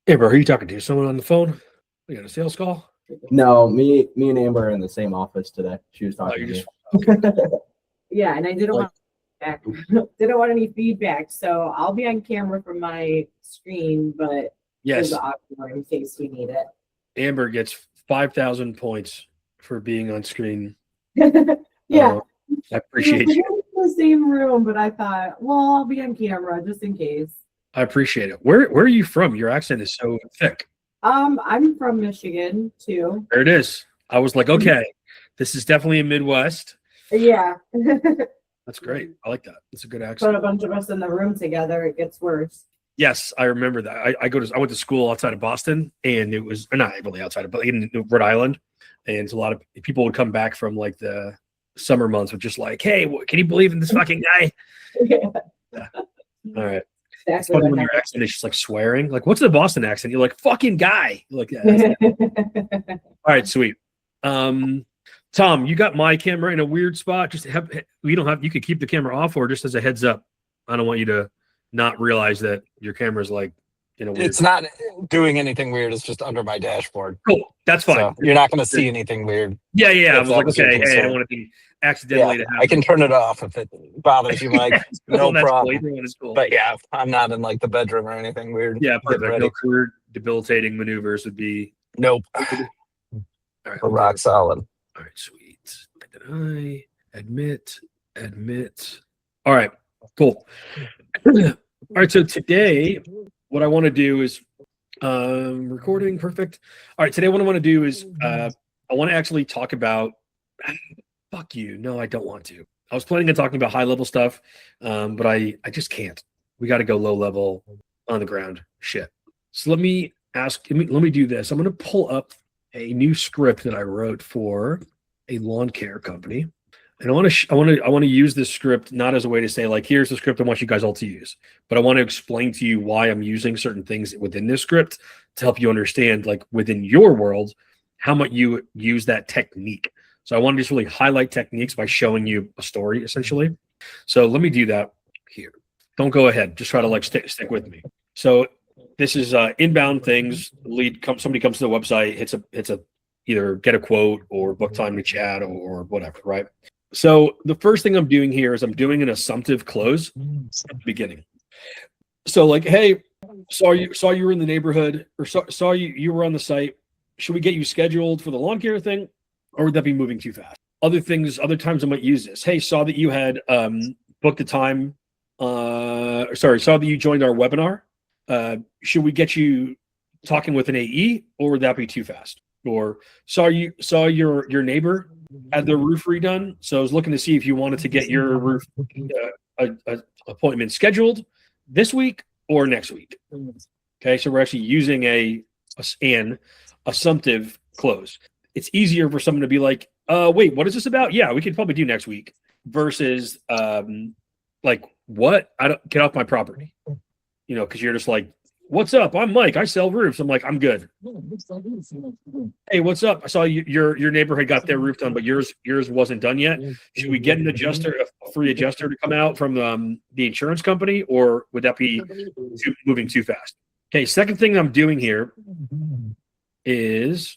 Hey, bro, who are you talking to? Someone on the phone? You got a sales call? No, me and Amber are in the same office today. She was Oh, talking you to me. just okay. Yeah, and I didn't Like, want feedback. Didn't want any feedback, so I'll be on camera from my screen, but there's Yes, the audio in case we need Amber gets 5,000 points for being on screen. it. Yeah, I appreciate you. we're in the same room, but I thought, well, I'll be on camera just in case. I appreciate it. Where are you from? Your accent is so thick. I'm from Michigan too. There it is. I was like, okay, this is definitely a Midwest. Yeah. That's great. I like that. It's a good Put accent. a bunch of us in the room together, it gets worse. Yes, I remember that. I went to school outside of Boston, and it was not really outside of, but in Rhode Island, and a lot of people would come back from like the summer months with just like, hey, can you believe in this fucking guy? Yeah. Yeah. All right. It's Exactly funny what when your accent is just like swearing. Like, what's the Boston accent? You're like, fucking guy. You're like, yeah. happened. All right, sweet. Tom, you got my camera in a weird spot. Just you could keep the camera off, or just as a heads up. I don't want you to not realize that your camera's like in a weird. It's not doing anything weird. It's just under my dashboard. Cool. That's fine. So you're not going to see anything weird. Yeah. I If was that like, was your okay, hey, I concern. don't want to be accidentally to Yeah, happen. I can turn it off if it bothers you, Mike. No That's problem. Cool. It's cool. But yeah, I'm not in like the bedroom or anything weird. Yeah, Get perfect. ready. No career debilitating maneuvers would be. Nope. All right, We're rock solid. All right, sweet. Deny, admit. All right, cool. All right, so today, what I want to do is recording. Perfect. All right, today what I want to do is I want to actually talk about. Fuck you. No, I don't want to. I was planning on talking about high level stuff, but I just can't. We got to go low level on the ground shit. So let me do this. I'm going to pull up a new script that I wrote for a lawn care company. And I want to use this script not as a way to say like, here's the script I want you guys all to use, but I want to explain to you why I'm using certain things within this script to help you understand, like within your world, how much you use that technique. So I want to just really highlight techniques by showing you a story, essentially. So let me do that here. Don't go ahead. Just try to like stick with me. So this is inbound things. Somebody comes to the website, hits a either get a quote or book time to chat or whatever, right? So the first thing I'm doing here is I'm doing an assumptive close at the beginning. So like, hey, saw you were in the neighborhood, or saw you were on the site. Should we get you scheduled for the lawn care thing, or would that be moving too fast? Other times I might use this. Hey, saw that you had booked a time. Saw that you joined our webinar. Should we get you talking with an AE, or would that be too fast? Or saw your neighbor had their roof redone, so I was looking to see if you wanted to get your roof appointment scheduled this week or next week. Okay, so we're actually using an assumptive close. It's easier for someone to be like, wait, what is this about? Yeah, we could probably do next week versus like, what? I don't get off my property, because you're just like, what's up? I'm Mike. I sell roofs. I'm like, I'm good. Hey, what's up? I saw your neighbor had got their roof done, but yours wasn't done yet. Should we get a free adjuster to come out from the insurance company, or would that be moving too fast? Okay, second thing I'm doing here is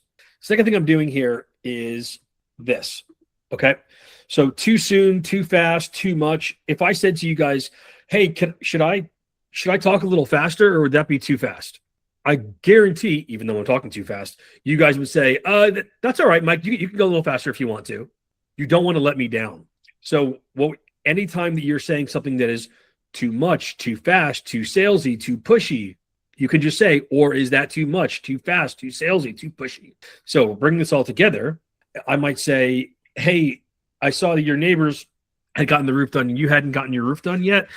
this. Okay, so too soon, too fast, too much. If I said to you guys, hey, should I talk a little faster, or would that be too fast? I guarantee, even though I'm talking too fast, you guys would say, that's all right, Mike. You can go a little faster if you want to. You don't want to let me down. So anytime that you're saying something that is too much, too fast, too salesy, too pushy, you can just say, or is that too much, too fast, too salesy, too pushy? So bring this all together. I might say, hey, I saw that your neighbors had gotten the roof done and you hadn't gotten your roof done yet.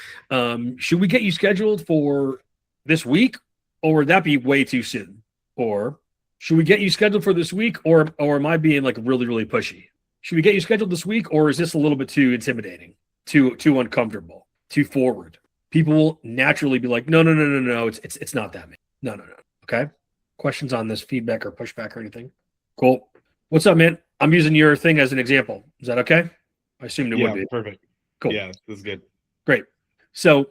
Should we get you scheduled for this week, or would that be way too soon? Or should we get you scheduled for this week, or am I being like really, really pushy? Should we get you scheduled this week, or is this a little bit too intimidating, too uncomfortable, too forward? People will naturally be like, no, it's not that, man. No. Okay. Questions on this, feedback or pushback or anything? Cool. What's up, man? I'm using your thing as an example. Is that okay? I assumed it would be. Perfect. Cool. Yeah, this is good. Great. So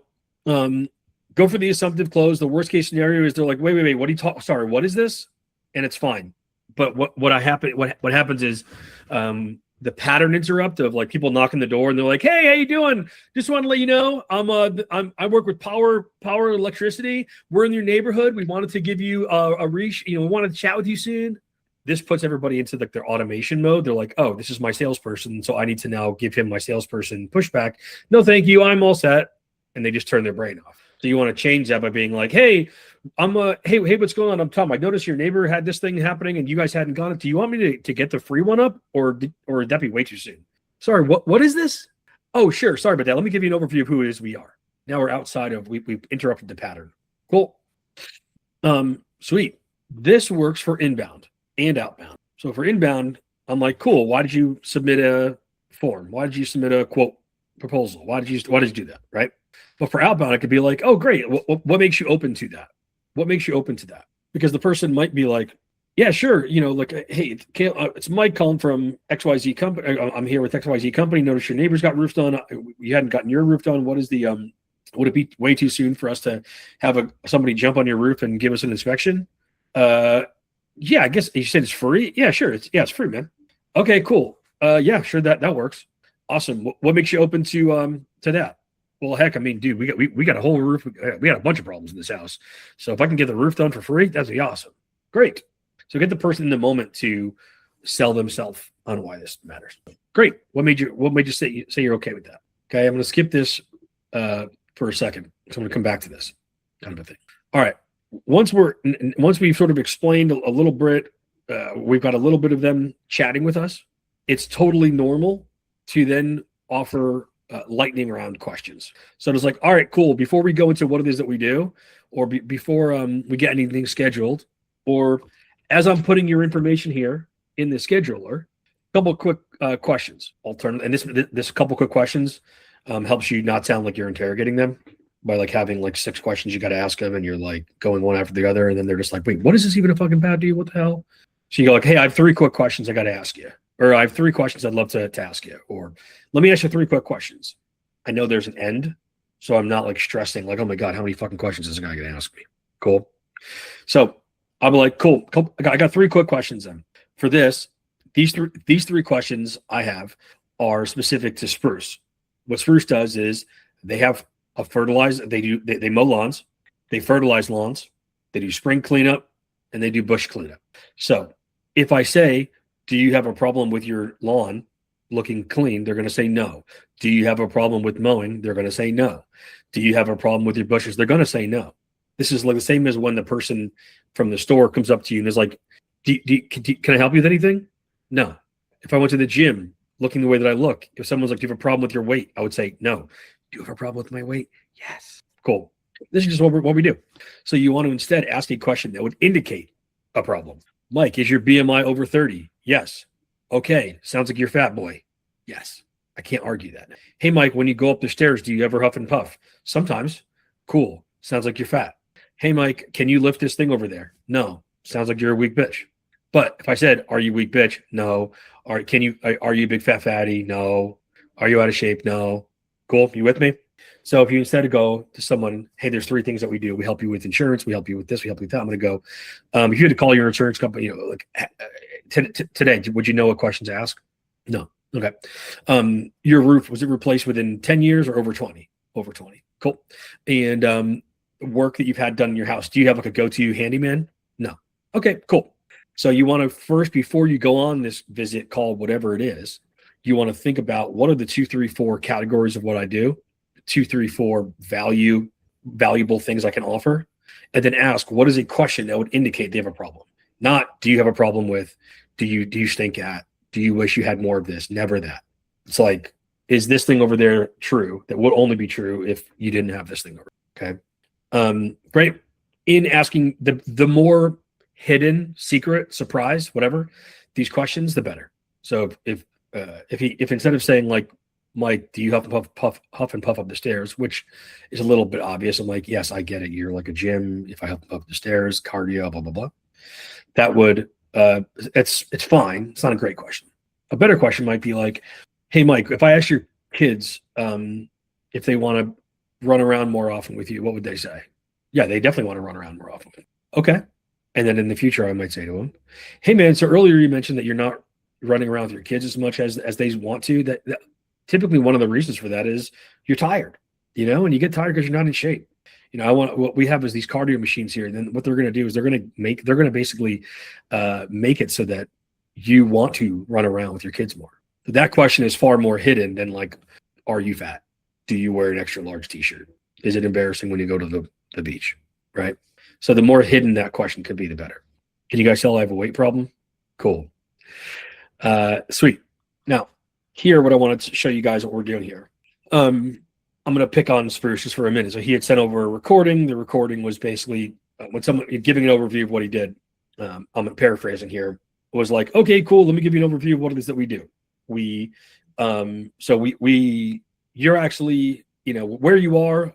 Go for the assumptive close. The worst case scenario is they're like, wait, what are you talking? Sorry, what is this? And it's fine. But what happens is the pattern interrupt of like people knocking the door and they're like, hey, how you doing? Just want to let you know I work with power electricity. We're in your neighborhood. We wanted to give you a reach. We wanted to chat with you soon. This puts everybody into like their automation mode. They're like, oh, this is my salesperson, so I need to now give him my salesperson pushback. No, thank you. I'm all set. And they just turn their brain off. So you want to change that by being like, hey, hey, what's going on? I'm Tom. I noticed your neighbor had this thing happening and you guys hadn't got it. Do you want me to get the free one up or would that be way too soon? Sorry, what is this? Oh, sure. Sorry about that. Let me give you an overview of who it is we are. Now we're outside of, we interrupted the pattern. Cool. Sweet. This works for inbound and outbound. So for inbound, I'm like, cool. Why did you submit a form? Why did you submit a quote proposal? Why did you do that? Right. But for outbound, it could be like, oh, great. What makes you open to that? What makes you open to that? Because the person might be like, yeah, sure. Like, hey, it's Mike calling from XYZ company. I'm here with XYZ company. Notice your neighbor's got roof done. You hadn't gotten your roof done. What is the, would it be way too soon for us to have somebody jump on your roof and give us an inspection? Yeah, I guess you said it's free. Yeah, sure. It's free, man. Okay, cool. Yeah, sure. That works. Awesome. What makes you open to that? Well, heck, I mean, dude, we got a whole roof. We got a bunch of problems in this house. So if I can get the roof done for free, that'd be awesome. Great. So get the person in the moment to sell themselves on why this matters. Great. What made you say you're okay with that? Okay, I'm going to skip this for a second. So I'm going to come back to this kind of a thing. All right. Once we've sort of explained a little bit, we've got a little bit of them chatting with us. It's totally normal to then offer lightning round questions. So it's like, all right, cool. Before we go into what it is that we do, or before we get anything scheduled, or as I'm putting your information here in the scheduler, a couple of quick questions. And this couple quick questions helps you not sound like you're interrogating them by like having like 6 questions you got to ask them, and you're like going one after the other, and then they're just like, wait, what is this even a fucking bad deal? What the hell? So you go like, hey, I have 3 quick questions I got to ask you. Or I have 3 questions I'd love to ask you. Or let me ask you 3 quick questions. I know there's an end, so I'm not like stressing like, oh my God, how many fucking questions is this guy going to ask me? Cool. So I'll be like, cool. I got 3 quick questions then. For this, these three questions I have are specific to Spruce. What Spruce does is they have a fertilizer. They mow lawns, they fertilize lawns, they do spring cleanup, and they do bush cleanup. So if I say, do you have a problem with your lawn looking clean? They're going to say no. Do you have a problem with mowing? They're going to say no. Do you have a problem with your bushes? They're going to say no. This is like the same as when the person from the store comes up to you and is like, can I help you with anything? No. If I went to the gym looking the way that I look, if someone's like, do you have a problem with your weight? I would say no. Do you have a problem with my weight? Yes. Cool. This is just what we do. So you want to instead ask a question that would indicate a problem. Mike, is your BMI over 30? Yes. Okay. Sounds like you're fat, boy. Yes. I can't argue that. Hey, Mike, when you go up the stairs, do you ever huff and puff? Sometimes. Cool. Sounds like you're fat. Hey, Mike, can you lift this thing over there? No. Sounds like you're a weak bitch. But if I said, are you weak bitch? No. Are you a big fat fatty? No. Are you out of shape? No. Cool. You with me? So if you instead of go to someone, hey, there's 3 things that we do. We help you with insurance. We help you with this. We help you with that. I'm going to go, if you had to call your insurance company, like today, would you know what questions to ask? No. Okay. Your roof, was it replaced within 10 years or over 20? Over 20. Cool. And work that you've had done in your house, do you have like a go-to handyman? No. Okay, cool. So you want to first, before you go on this visit, call, whatever it is, you want to think about what are the 2, 3, 4 categories of what I do, 2, 3, 4 valuable things I can offer, and then ask, what is a question that would indicate they have a problem? Not, do you have a problem with, do you stink at, do you wish you had more of this? Never that. It's like, is this thing over there true? That would only be true if you didn't have this thing over. Okay. Great. In asking the more hidden, secret, surprise, whatever, these questions, the better. So if instead of saying like, Mike, do you huff and puff up the stairs, which is a little bit obvious. I'm like, yes, I get it. You're like a gym. If I huff up the stairs, cardio, blah, blah, blah. That would, it's fine. It's not a great question. A better question might be like, hey, Mike, if I ask your kids if they want to run around more often with you, what would they say? Yeah, they definitely want to run around more often. Okay. And then in the future, I might say to them, hey, man, so earlier you mentioned that you're not running around with your kids as much as they want to. That typically one of the reasons for that is you're tired, and you get tired because you're not in shape. What we have is these cardio machines here. And then what they're going to do is they're going to basically make it so that you want to run around with your kids more. So that question is far more hidden than like, are you fat? Do you wear an extra large t-shirt? Is it embarrassing when you go to the beach? Right. So the more hidden that question could be, the better. Can you guys tell I have a weight problem? Cool. Sweet. Now, here, what I wanted to show you guys what we're doing here. I'm going to pick on Spruce just for a minute. So he had sent over a recording. The recording was basically when someone giving an overview of what he did. I'm paraphrasing here. Was like, okay, cool. Let me give you an overview of what it is that we do. You're actually, where you are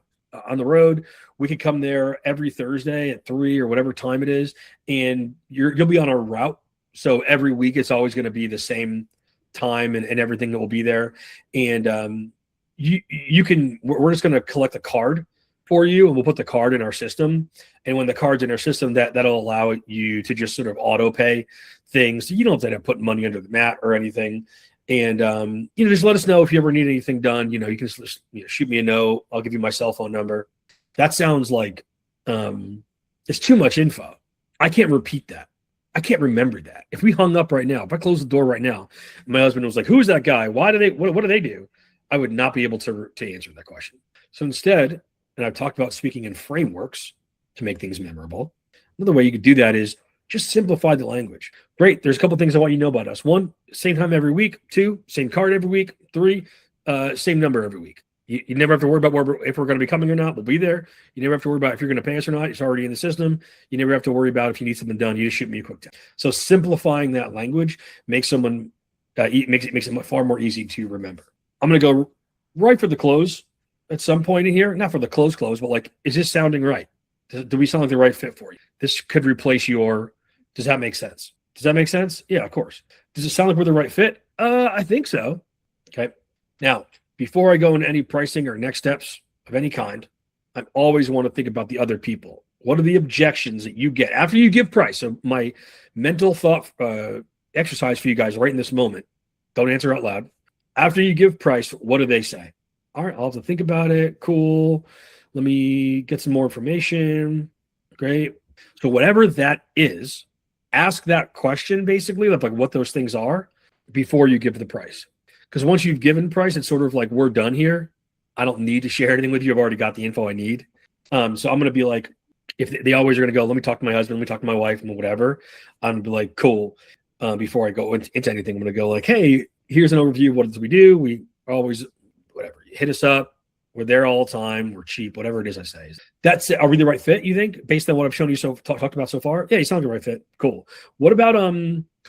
on the road. We could come there every Thursday at 3 or whatever time it is, and you'll be on a route. So every week it's always going to be the same time and everything that will be there. And we're just going to collect a card for you, and we'll put the card in our system. And when the card's in our system, that'll allow you to just sort of auto pay things. So you don't have to put money under the mat or anything. And just let us know if you ever need anything done. You can just shoot me a note. I'll give you my cell phone number. That sounds like it's too much info. I can't repeat that. I can't remember that. If we hung up right now, if I closed the door right now, my husband was like, "Who's that guy? What do they do?" I would not be able to answer that question. So instead, and I've talked about speaking in frameworks to make things memorable. Another way you could do that is just simplify the language. Great. There's a couple things I want you to know about us. 1, same time every week. 2, same card every week. 3, same number every week. You never have to worry about if we're going to be coming or not. We'll be there. You never have to worry about if you're going to pay us or not. It's already in the system. You never have to worry about if you need something done. You just shoot me a quick text. So simplifying that language makes someone makes it far more easy to remember. I'm going to go right for the close at some point in here. Not for the close, but like, is this sounding right? Do we sound like the right fit for you? This could replace your. Does that make sense? Does that make sense? Yeah, of course. Does it sound like we're the right fit? I think so. Okay. Now, before I go into any pricing or next steps of any kind, I always want to think about the other people. What are the objections that you get after you give price? So my mental thought exercise for you guys right in this moment. Don't answer out loud. After you give price, what do they say? All right, I'll have to think about it. Cool. Let me get some more information. Great. So whatever that is, ask that question basically, like what those things are before you give the price. Because once you've given price, it's sort of like, we're done here. I don't need to share anything with you. I've already got the info I need. So I'm going to be like, if they always are going to go, let me talk to my husband, let me talk to my wife and whatever. I'm going to be like, cool. Before I go into anything, I'm going to go like, hey, here's an overview of what we do. We always, whatever, hit us up. We're there all the time. We're cheap, whatever it is I say. That's it. Are we the right fit, you think, based on what I've shown you talked about so far? Yeah, you sound like the right fit. Cool. What about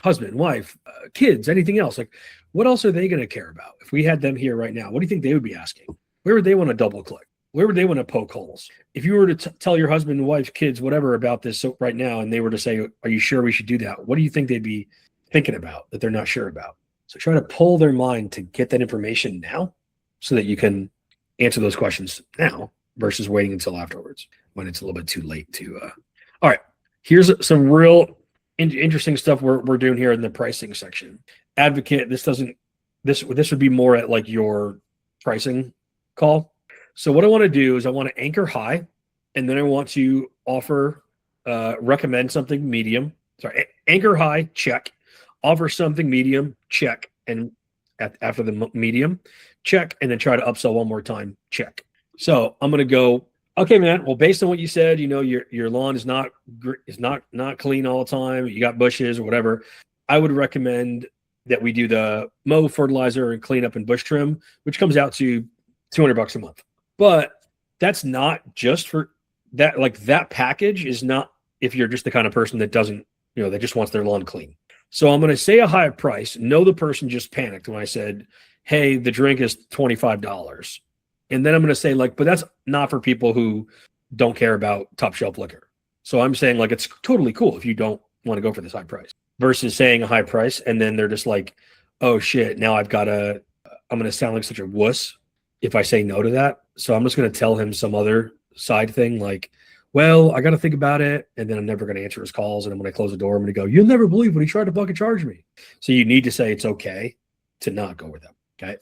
husband, wife, kids, anything else? Like, what else are they going to care about? If we had them here right now, what do you think they would be asking? Where would they want to double click? Where would they want to poke holes? If you were to tell your husband, wife, kids, whatever about this right now, and they were to say, are you sure we should do that? What do you think they'd be thinking about that they're not sure about? So try to pull their mind to get that information now so that you can answer those questions now versus waiting until afterwards when it's a little bit too late to. All right, here's some real interesting stuff we're doing here in the pricing section. Advocate, this would be more at like your pricing call. So what I want to do is I want to anchor high, and then I want to offer, recommend something medium. Sorry, anchor high, check. Offer something medium, check. And after the medium, check. And then try to upsell one more time, check. So I'm going to go, okay, man. Well, based on what you said, your lawn is not clean all the time. You got bushes or whatever. I would recommend that we do the mow, fertilizer, and cleanup and bush trim, which comes out to $200 a month. But that's not just for that. Like, that package is not if you're just the kind of person that doesn't, that just wants their lawn clean. So I'm going to say a high price. No, the person just panicked when I said, hey, the drink is $25. And then I'm going to say, like, but that's not for people who don't care about top shelf liquor. So I'm saying, like, it's totally cool if you don't want to go for this high price versus saying a high price. And then they're just like, oh shit, now I'm going to sound like such a wuss if I say no to that. So I'm just going to tell him some other side thing like, well, I got to think about it. And then I'm never going to answer his calls. And then when I close the door, I'm going to go, you'll never believe when he tried to fucking charge me. So you need to say it's okay to not go with them. Okay.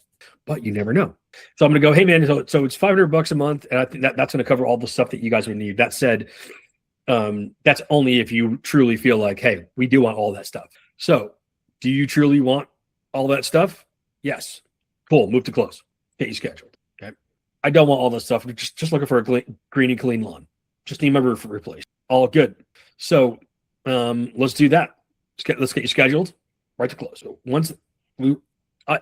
But you never know. So I'm going to go, hey man, so it's $500 a month. And I think that's going to cover all the stuff that you guys would need. That said, that's only if you truly feel like, hey, we do want all that stuff. So do you truly want all that stuff? Yes. Cool. Move to close. Get you scheduled. Okay. I don't want all this stuff. Just looking for a green and clean lawn. Just need my roof replaced. All good. So let's do that. Let's get you scheduled. Right to close. So once we,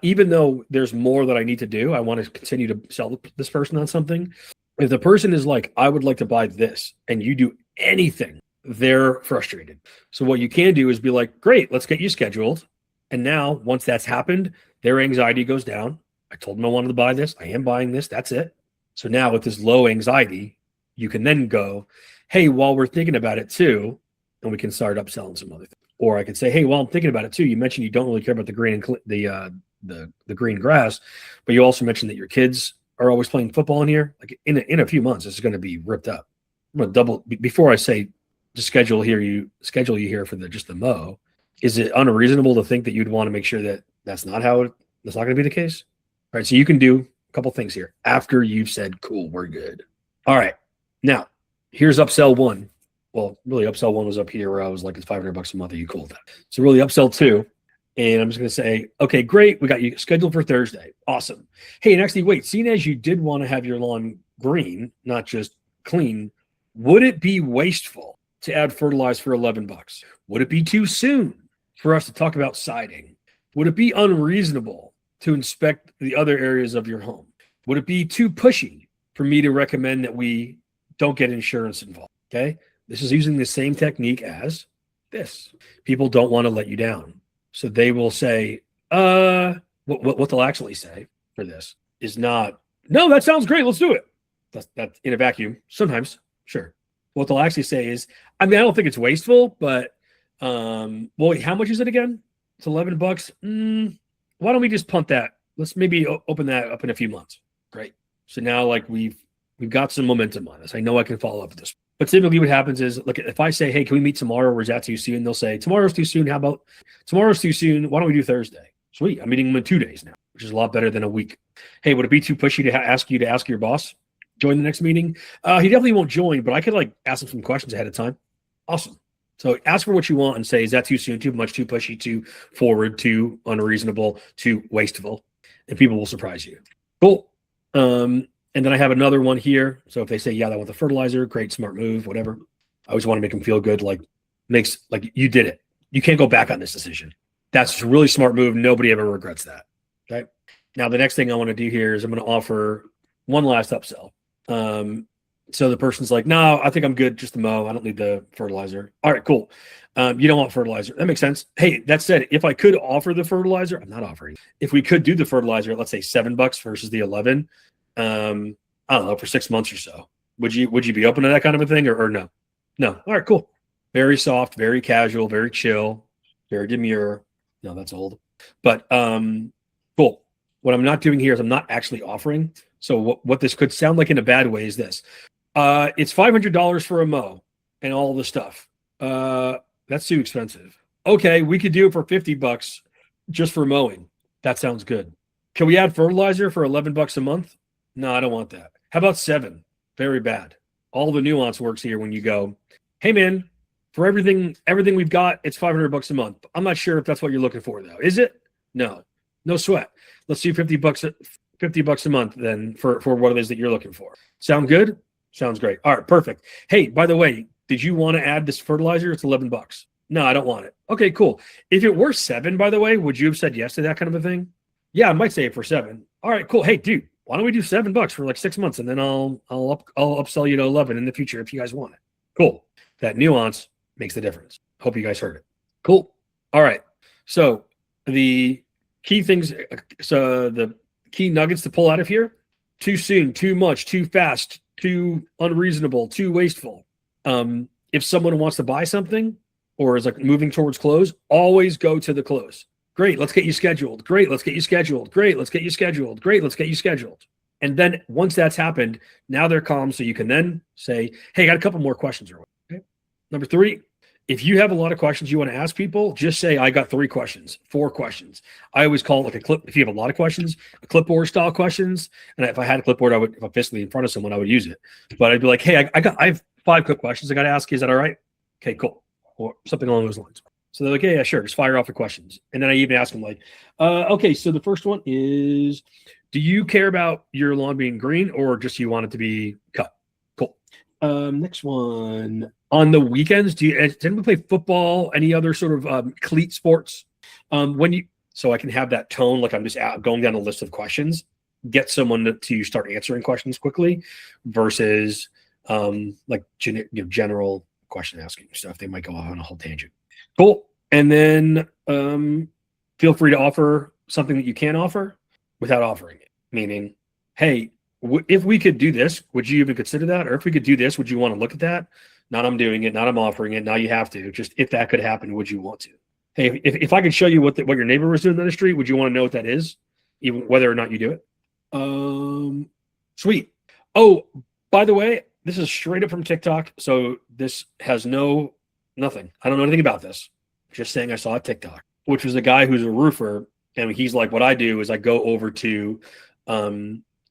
even though there's more that I need to do, I want to continue to sell this person on something. If the person is like, I would like to buy this, and you do anything, they're frustrated. So what you can do is be like, great, let's get you scheduled. And now once that's happened, their anxiety goes down. I told them I wanted to buy this. I am buying this. That's it. So now with this low anxiety, you can then go, hey, while we're thinking about it too, and we can start upselling some other things. Or I could say, hey, while I'm thinking about it too, you mentioned you don't really care about the green and the green grass, but you also mentioned that your kids are always playing football in here. Like in a few months, this is going to be ripped up. I'm going to double before I say to schedule you here for just the mow. Is it unreasonable to think that you'd want to make sure that that's not going to be the case? All right. So you can do a couple things here after you've said, cool, we're good. All right. Now here's upsell one. Well, really upsell one was up here where I was like, it's $500 a month. Are you cool with that? So really upsell two. And I'm just going to say, okay, great. We got you scheduled for Thursday. Awesome. Hey, and actually wait, seeing as you did want to have your lawn green, not just clean, would it be wasteful to add fertilizer for $11? Would it be too soon for us to talk about siding? Would it be unreasonable to inspect the other areas of your home? Would it be too pushy for me to recommend that we don't get insurance involved? Okay. This is using the same technique as this. People don't want to let you down. So they will say, what they'll actually say for this is not, no, that sounds great. Let's do it. That's in a vacuum. Sometimes, sure. What they'll actually say is, I mean, I don't think it's wasteful, but, well, how much is it again? It's $11. Why don't we just punt that? Let's maybe open that up in a few months. Great. So now like we've got some momentum on this. I know I can follow up with this. But typically what happens is, look, if I say, hey, can we meet tomorrow or is that too soon? They'll say, tomorrow's too soon. How about tomorrow's too soon? Why don't we do Thursday? Sweet. I'm meeting them in 2 days now, which is a lot better than a week. Hey, would it be too pushy to ask your boss join the next meeting? He definitely won't join, but I could like ask him some questions ahead of time. Awesome. So ask for what you want and say, is that too soon, too much, too pushy, too forward, too unreasonable, too wasteful? And people will surprise you. Cool. And then I have another one here. So if they say, yeah, I want the fertilizer, great, smart move, whatever. I always want to make them feel good. Like you did it. You can't go back on this decision. That's a really smart move. Nobody ever regrets that. Okay. Now, the next thing I want to do here is I'm going to offer one last upsell. So the person's like, no, I think I'm good. Just the mow. I don't need the fertilizer. All right, cool. You don't want fertilizer. That makes sense. Hey, that said, if I could offer the fertilizer, I'm not offering. If we could do the fertilizer, let's say $7 versus the 11, I don't know, for 6 months or so, would you be open to that kind of a thing or no? No. All right, cool. Very soft, very casual, very chill, very demure. No, that's old. But cool. What I'm not doing here is I'm not actually offering. So what this could sound like in a bad way is this. It's $500 for a mow and all the stuff. That's too expensive. Okay, we could do it for $50 just for mowing. That sounds good. Can we add fertilizer for $11 a month? No, I don't want that. How about $7? Very bad. All the nuance works here when you go, hey man, for everything we've got, it's $500 a month. I'm not sure if that's what you're looking for though. Is it? No sweat. Let's do $50 a month then for what it is that you're looking for. Sound good? Sounds great. All right, perfect. Hey, by the way, did you want to add this fertilizer? It's $11. No, I don't want it. Okay, cool. If it were $7, by the way, would you have said yes to that kind of a thing? Yeah, I might say it for $7. All right, cool. Hey, dude, why don't we do $7 for like 6 months and then I'll upsell you to 11 in the future if you guys want it. Cool. That nuance makes the difference. Hope you guys heard it. Cool. All right. So the key things, the key nuggets to pull out of here: too soon, too much, too fast, too unreasonable, too wasteful. If someone wants to buy something or is like moving towards close, always go to the close. Great, let's get you scheduled. Great, let's get you scheduled. Great, let's get you scheduled. Great, let's get you scheduled. And then once that's happened, now they're calm. So you can then say, hey, I got a couple more questions. Okay. Number 3, if you have a lot of questions you want to ask people, just say, I got 3 questions, 4 questions. I always call it like a clip. If you have a lot of questions, a clipboard style questions. And if I had a clipboard, if I'm physically in front of someone, I would use it. But I'd be like, hey, I have 5 quick questions I got to ask you. Is that all right? Okay, cool. Or something along those lines. So they're like, yeah, sure. Just fire off the questions. And then I even ask them like, okay, so the first one is, do you care about your lawn being green or just you want it to be cut? Cool. Next one. On the weekends, does anyone play football? Any other sort of cleat sports? So I can have that tone, like I'm just going down a list of questions, get someone to start answering questions quickly, versus like general question asking stuff. They might go off on a whole tangent. Cool. And then feel free to offer something that you can offer without offering it. Meaning, hey, if we could do this, would you even consider that? Or if we could do this, would you want to look at that? Not I'm doing it, not I'm offering it. Now you have to. Just if that could happen, would you want to? Hey, if I could show you what your neighbor was doing in the street, would you want to know what that is, even whether or not you do it? Sweet. Oh, by the way, this is straight up from TikTok, so this has nothing. I don't know anything about this. Just saying I saw a TikTok, which was a guy who's a roofer, and he's like, what I do is I go over to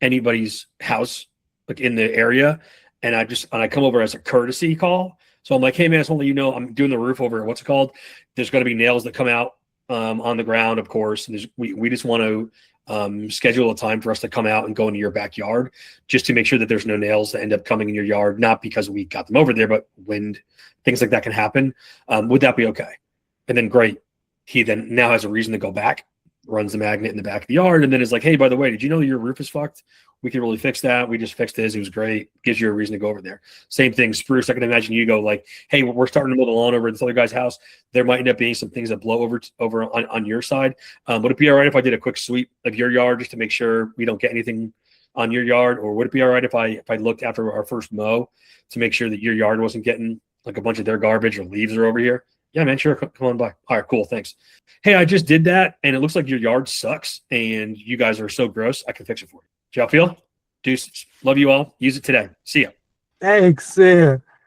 anybody's house like in the area, and I come over as a courtesy call. So I'm like, hey man, it's only I'm doing the roof over. What's it called? There's going to be nails that come out on the ground, of course. And we just want to schedule a time for us to come out and go into your backyard just to make sure that there's no nails that end up coming in your yard, not because we got them over there, but wind, things like that can happen. Would that be okay? And then great. He then now has a reason to go back, runs the magnet in the back of the yard, and then is like, hey, by the way, did you know your roof is fucked? We can really fix that. We just fixed his. It was great. Gives you a reason to go over there. Same thing, spruce. I can imagine you go like, hey, we're starting to mow the lawn over at this other guy's house. There might end up being some things that blow over on your side. Would it be all right if I did a quick sweep of your yard just to make sure we don't get anything on your yard? Or would it be all right if I looked after our first mow to make sure that your yard wasn't getting like a bunch of their garbage or leaves are over here? Yeah, man, sure. Come on by. All right, cool. Thanks. Hey, I just did that, and it looks like your yard sucks, and you guys are so gross. I can fix it for you. Do y'all feel? Deuces. Love you all. Use it today. See ya. Thanks.